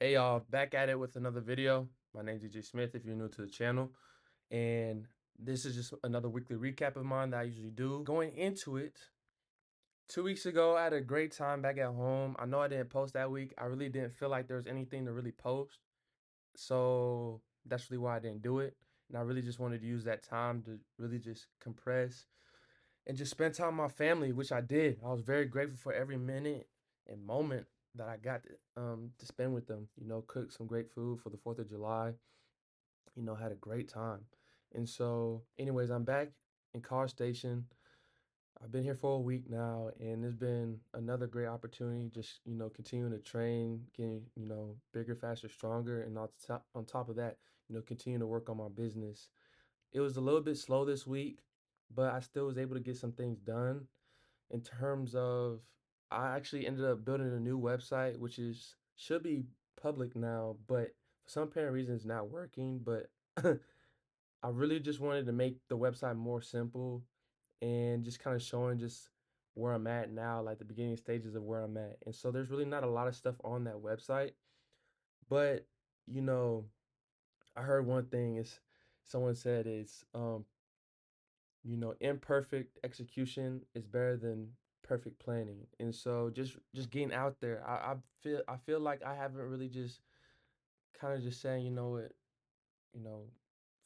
Hey y'all, back at it with another video. My name's DJ Smith if you're new to the channel. And this is just another weekly recap of mine that I usually do. Going into it, 2 weeks ago, I had a great time back at home. I know I didn't post that week. I really didn't feel like there was anything to really post. So that's really why I didn't do it. And I really just wanted to use that time to really just compress and just spend time with my family, which I did. I was very grateful for every minute and moment that I got to spend with them. Cook some great food for the 4th of July. Had a great time. And so, anyways, I'm back in College Station. I've been here for a week now, and it's been another great opportunity. Just continuing to train, getting bigger, faster, stronger, and on top of that, continue to work on my business. It was a little bit slow this week, but I still was able to get some things done in terms of I actually ended up building a new website, which is should be public now, but for some apparent reason it's not working. But I really just wanted to make the website more simple and just kind of showing just where I'm at now, like the beginning stages of where I'm at. And so there's really not a lot of stuff on that website, but you know, I heard one thing is someone said is imperfect execution is better than perfect planning. And so just getting out there, I feel like I haven't really just kind of just saying, you know,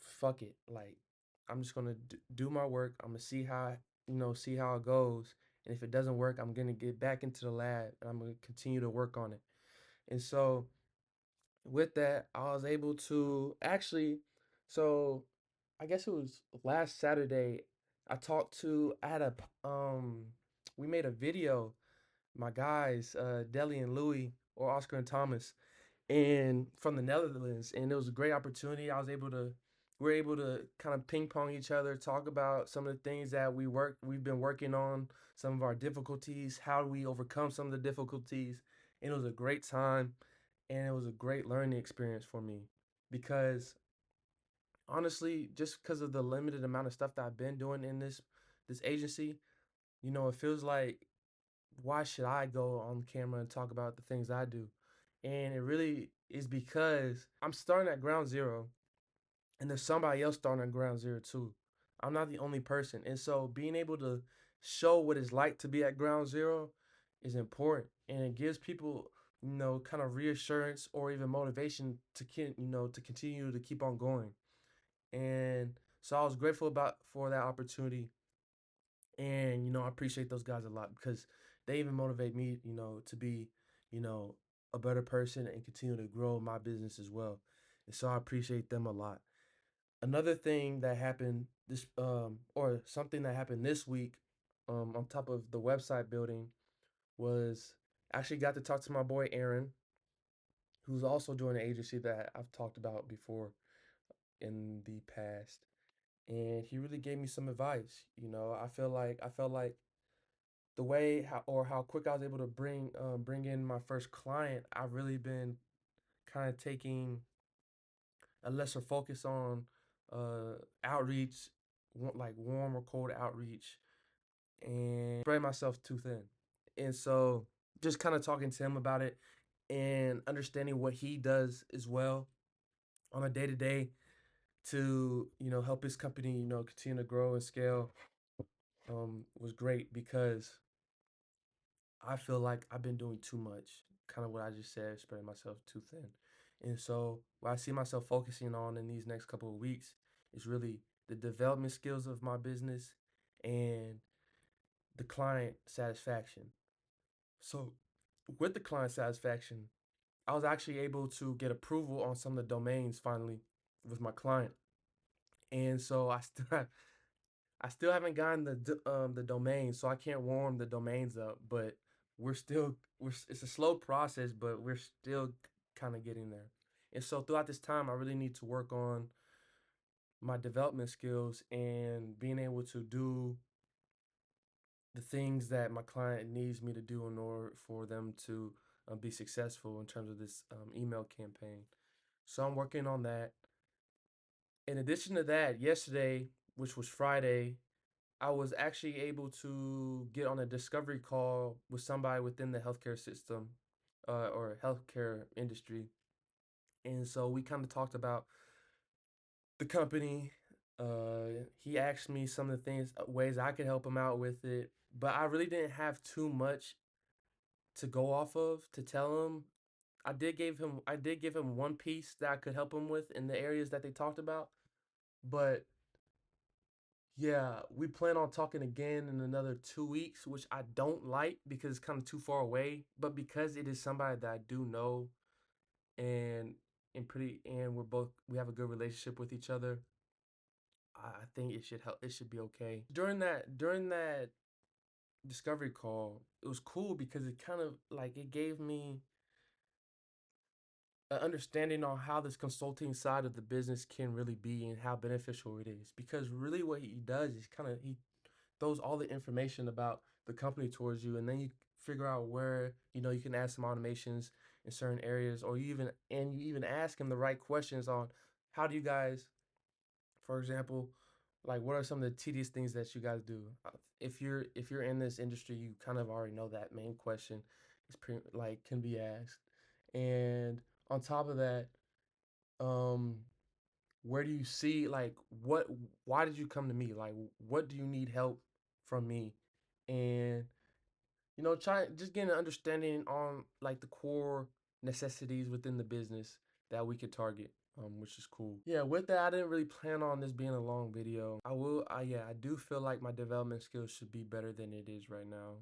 fuck it. Like I'm just gonna do my work. I'm gonna see how it goes. And if it doesn't work, I'm gonna get back into the lab and I'm gonna continue to work on it. And so with that, I was able to actually, so I guess it was last Saturday. I had we made a video, my guys, Deli and Louie, or Oscar and Thomas, and from the Netherlands, and it was a great opportunity. We were able to kind of ping pong each other, talk about some of the things that we've been working on, some of our difficulties, how we overcome some of the difficulties, and it was a great time, and it was a great learning experience for me because honestly, just because of the limited amount of stuff that I've been doing in this agency, it feels like why should I go on camera and talk about the things I do? And it really is because I'm starting at ground zero and there's somebody else starting at ground zero too. I'm not the only person. And so being able to show what it's like to be at ground zero is important. And it gives people, kind of reassurance or even motivation to continue to keep on going. And so I was grateful about for that opportunity. And I appreciate those guys a lot because they even motivate me, to be, you know, a better person and continue to grow my business as well. And so I appreciate them a lot. Another thing that happened or something that happened this week, on top of the website building was actually got to talk to my boy Aaron, who's also joined an agency that I've talked about before in the past. And he really gave me some advice. I felt like the way how quick I was able to bring in my first client, I've really been kind of taking a lesser focus on outreach, like warm or cold outreach, and spread myself too thin. And so just kind of talking to him about it and understanding what he does as well on a day to day to help his company continue to grow and scale was great because I feel like I've been doing too much, kind of what I just said, spreading myself too thin. And so, what I see myself focusing on in these next couple of weeks is really the development skills of my business and the client satisfaction. So, with the client satisfaction, I was actually able to get approval on some of the domains finally with my client. And so, I still haven't gotten the domain, so I can't warm the domains up. But it's a slow process, but we're still kind of getting there. And so throughout this time, I really need to work on my development skills and being able to do the things that my client needs me to do in order for them to be successful in terms of this email campaign. So I'm working on that. In addition to that, yesterday, which was Friday, I was actually able to get on a discovery call with somebody within the healthcare system or healthcare industry. And so we kind of talked about the company. He asked me some of the things, ways I could help him out with it, but I really didn't have too much to go off of to tell him. I did give him one piece that I could help him with in the areas that they talked about, but yeah, we plan on talking again in another 2 weeks, which I don't like because it's kind of too far away. But because it is somebody that I do know and and we have a good relationship with each other, I think it should help. It should be okay. During that discovery call, it was cool because it kind of like it gave me an understanding on how this consulting side of the business can really be and how beneficial it is. Because really, what he does is he throws all the information about the company towards you, and then you figure out where you can add some automations in certain areas, or you even ask him the right questions on how do you guys, for example, like what are some of the tedious things that you guys do. If you're in this industry, you kind of already know that main question is pretty like can be asked, and on top of that, um where do you see like what why did you come to me, like what do you need help from me, and try just getting an understanding on like the core necessities within the business that we could target, which is cool. Yeah, with that, I didn't really plan on this being a long video. I do feel like my development skills should be better than it is right now,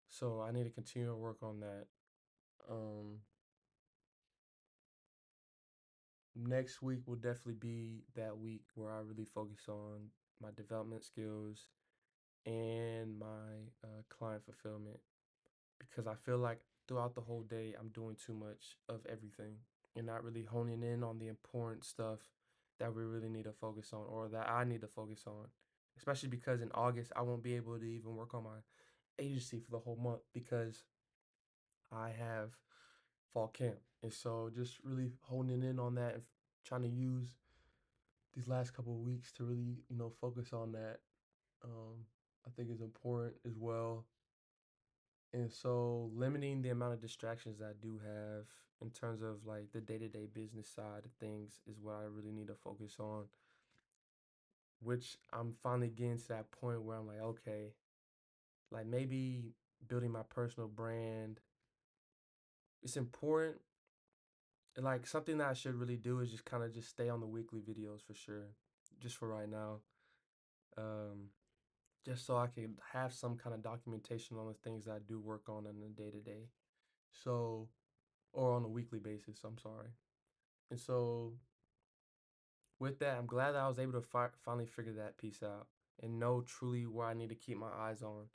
so I need to continue to work on that. um Next week will definitely be that week where I really focus on my development skills and my client fulfillment, because I feel like throughout the whole day I'm doing too much of everything and not really honing in on the important stuff that we really need to focus on, or that I need to focus on. Especially because in August I won't be able to even work on my agency for the whole month because I have fall camp. And so just really honing in on that and trying to use these last couple of weeks to really, focus on that. I think is important as well. And so limiting the amount of distractions that I do have in terms of like the day-to-day business side of things is what I really need to focus on, which I'm finally getting to that point where I'm like, okay, like maybe building my personal brand, it's important. And like something that I should really do is just kind of just stay on the weekly videos for sure, just for right now. Um, just so I can have some kind of documentation on the things that I do work on a day to day. So, or on a weekly basis, I'm sorry. And so, with that, I'm glad that I was able to finally figure that piece out and know truly where I need to keep my eyes on,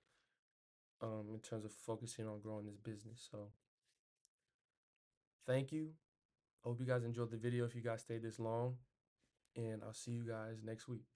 in terms of focusing on growing this business. So, thank you. I hope you guys enjoyed the video if you guys stayed this long, and I'll see you guys next week.